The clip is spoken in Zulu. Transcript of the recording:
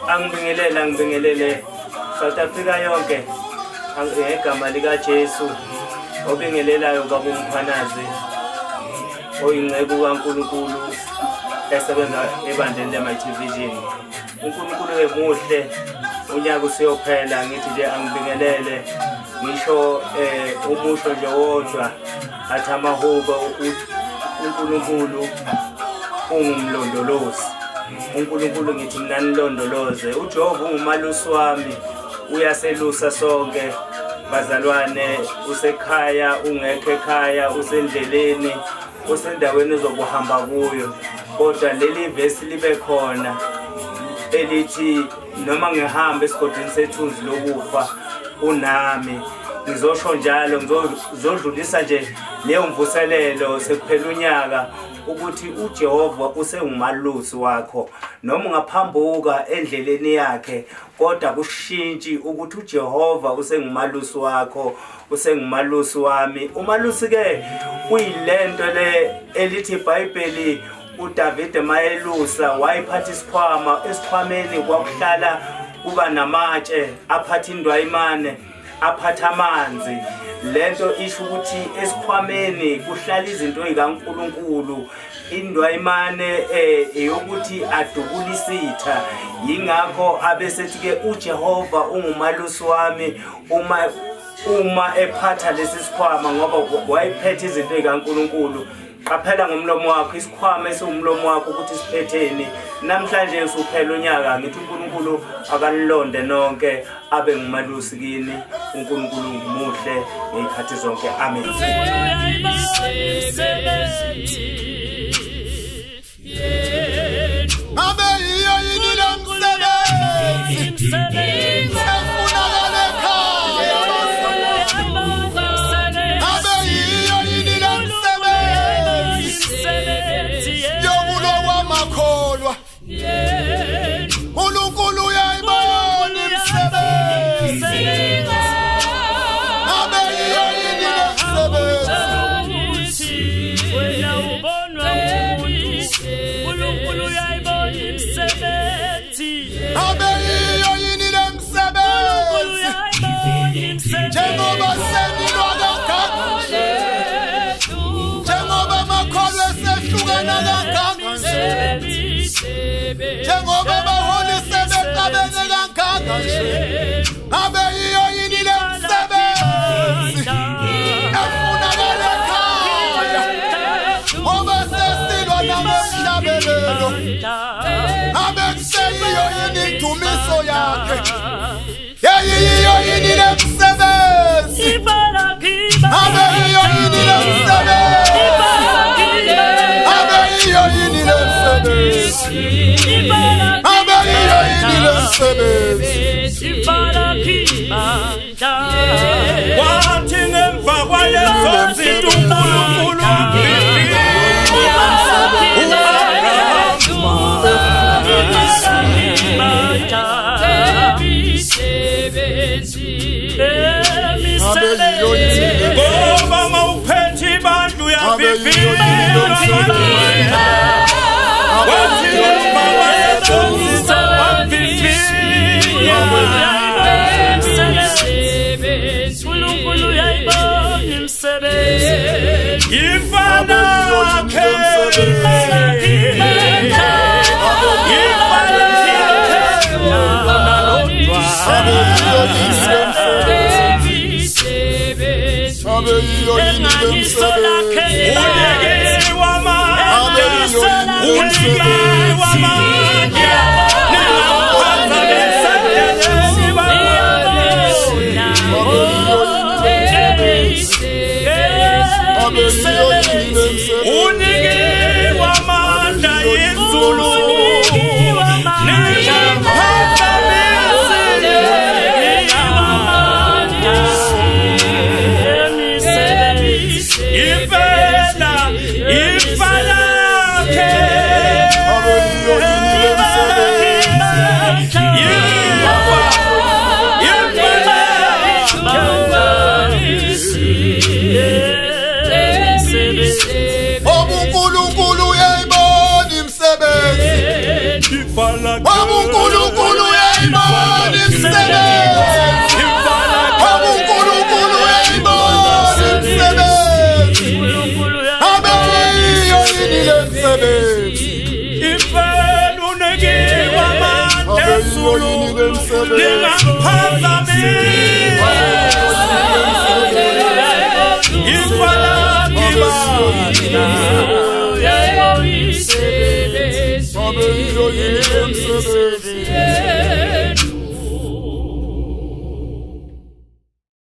Angibingelele South Africa yonke ngegama lika Jesu obingelelayo baba uMkhwanazi oyinceku kaNkulunkulu esebenza ebandleni leMultivision. uNkulunkulu emuhle unyaka usiyophela ngithi nje angibingelele ngisho umusho nje wodwa athi amahubo uNkulunkulu ungumlondolozi. uNkulunkulu ngithi mina nilondoloze. uJehova ungumalusi wami uyaselusa sonke bazalwane. Usekhaya ungekho ekhaya usendleleni usendaweni ozokuhamba kuyo kodwa leli verse libe khona elithi noma ngihamba esigodini sethunzi lokufa unami. Ngizosho njalo ngizodlulisa nje leyo mvuselelo sekuphela unyaka ukuthi uJehova usengumalusi wakho noma ungaphambuka endleleni yakhe kodwa kushintshi ukuthi uJehova usengumalusi wakho usengumalusi wami. Umalusi ke uyilento le elithi iBhayibheli uDavid mayelusa wayiphatha esikhwameni kwakuhlala kuba namatshe aphatha indwayimane aphatha amanzi. Lento isho ukuthi esikhwameni kuhlala izinto ezikaNkulunkulu. Indwayimane eyokuthi adubula isitha. Yingakho abesethi ke uJehova ungumalusi wami uma ephatha lesi sikhwama ngoba wayiphethe izinto ezikaNkulunkulu. Qaphela ngomlomo wakho isikhwama esiwumlomo wakho ukuthi siphetheni. Namhlanje usuphela unyaka ngithi uNkulunkulu akanilonde nonke abe ngumalusi kini. uNkulunkulu umuhle ngezikhathi zonke. Amen. Jengoba baholi sebexabene kakhulu abe yiyo yini le msebenzi efunakala ekhaya ngoba sesilwa namhlabelelo abe kuseyiyo yini indumiso yakhe yiyo yini le msebenzi abe yiyo yini le msebenzi abe yiyo yini le msebenzi wathi ngemva kwalezo zinto uNkulunkulu ngoba mawuphethe ibandla uyavivina wathi ngemva kwalezo zinto Ifala ke Abe iyo yini emsebenzi